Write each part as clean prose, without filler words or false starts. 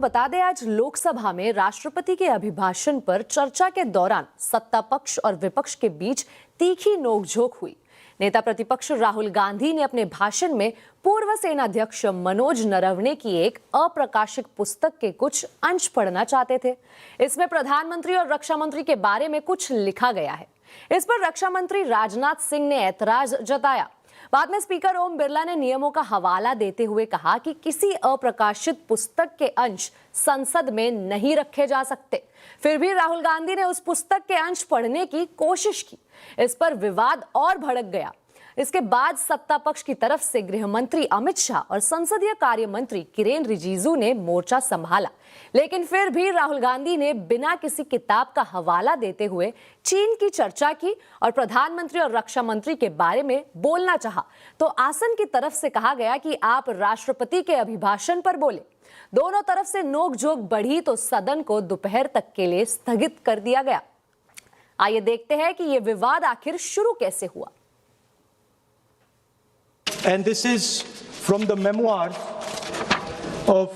बता दें, आज लोकसभा में राष्ट्रपति के अभिभाषण पर चर्चा के दौरान सत्ता पक्ष और विपक्ष के बीच तीखी नोकझोंक हुई। नेता प्रतिपक्ष राहुल गांधी ने अपने भाषण में पूर्व सेनाध्यक्ष मनोज नरवणे की एक अप्रकाशित पुस्तक के कुछ अंश पढ़ना चाहते थे। इसमें प्रधानमंत्री और रक्षा मंत्री के बारे में कुछ लिखा गया है। इस पर रक्षा मंत्री राजनाथ सिंह ने ऐतराज जताया। बाद में स्पीकर ओम बिरला ने नियमों का हवाला देते हुए कहा कि किसी अप्रकाशित पुस्तक के अंश संसद में नहीं रखे जा सकते। फिर भी राहुल गांधी ने उस पुस्तक के अंश पढ़ने की कोशिश की। इस पर विवाद और भड़क गया। इसके बाद सत्ता पक्ष की तरफ से गृह मंत्री अमित शाह और संसदीय कार्य मंत्री किरेन रिजिजू ने मोर्चा संभाला, लेकिन फिर भी राहुल गांधी ने बिना किसी किताब का हवाला देते हुए चीन की चर्चा की और प्रधानमंत्री और रक्षा मंत्री के बारे में बोलना चाहा तो आसन की तरफ से कहा गया कि आप राष्ट्रपति के अभिभाषण पर बोले। दोनों तरफ से नोकझोंक बढ़ी तो सदन को दोपहर तक के लिए स्थगित कर दिया गया। आइए देखते हैं कि यह विवाद आखिर शुरू कैसे हुआ। And this is from the memoirs of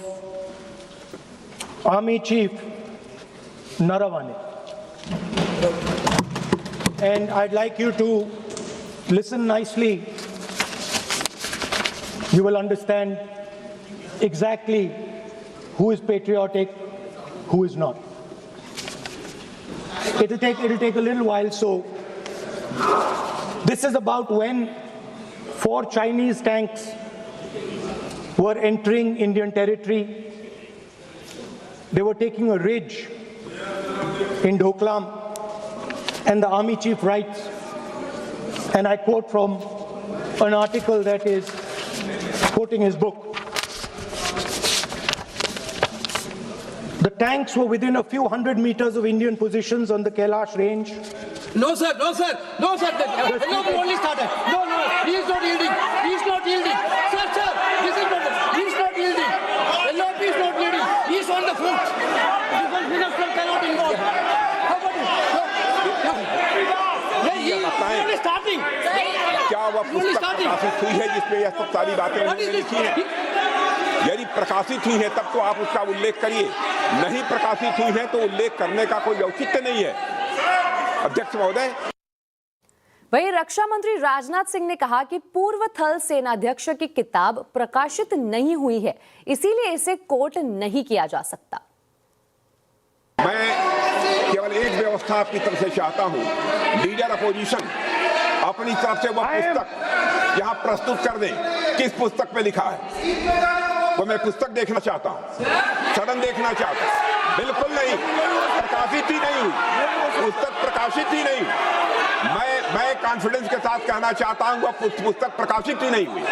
Army Chief Narawane. And I'd like you to listen nicely. You will understand exactly who is patriotic, who is not. It'll take a little while. So this is about when 4 Chinese tanks were entering Indian territory. They were taking a ridge in Doklam, and the army chief writes, and I quote from an article that is quoting his book. The tanks were within a few hundred meters of Indian positions on the Kailash range. No, sir, no, sir, no, sir. No, we only started. No, he is not yielding. He is not yielding. Sir, this is not. He is not yielding. LOP is not yielding. He is on the foot. Defense minister cannot involve. How about it? He is only starting. क्या वह पुस्तक प्रकाशित हुई है जिसमें यह सब सारी बातें उन्होंने लिखी हैं? यदि प्रकाशित हुई है तब तो आप उसका उल्लेख करिए। नहीं प्रकाशित हुई है तो उल्लेख करने का कोई औचित्य नहीं है। अध्यक्ष महोदय। वहीं रक्षा मंत्री राजनाथ सिंह ने कहा कि पूर्व थल सेनाध्यक्ष की किताब प्रकाशित नहीं हुई है, इसीलिए इसे कोट नहीं किया जा सकता। मैं केवल एक व्यवस्था आपकी तरफ से चाहता हूं, लीडर अपोजिशन अपनी तरफ से वह पुस्तक यहां प्रस्तुत कर दें। किस पुस्तक में लिखा है वो मैं पुस्तक देखना चाहता हूं, सदन देखना चाहता हूं। बिल्कुल नहीं, प्रकाशित ही नहीं हुई, पुस्तक प्रकाशित ही नहीं। मैं कॉन्फिडेंस के साथ कहना चाहता हूं वह पुस्तक प्रकाशित ही नहीं हुई।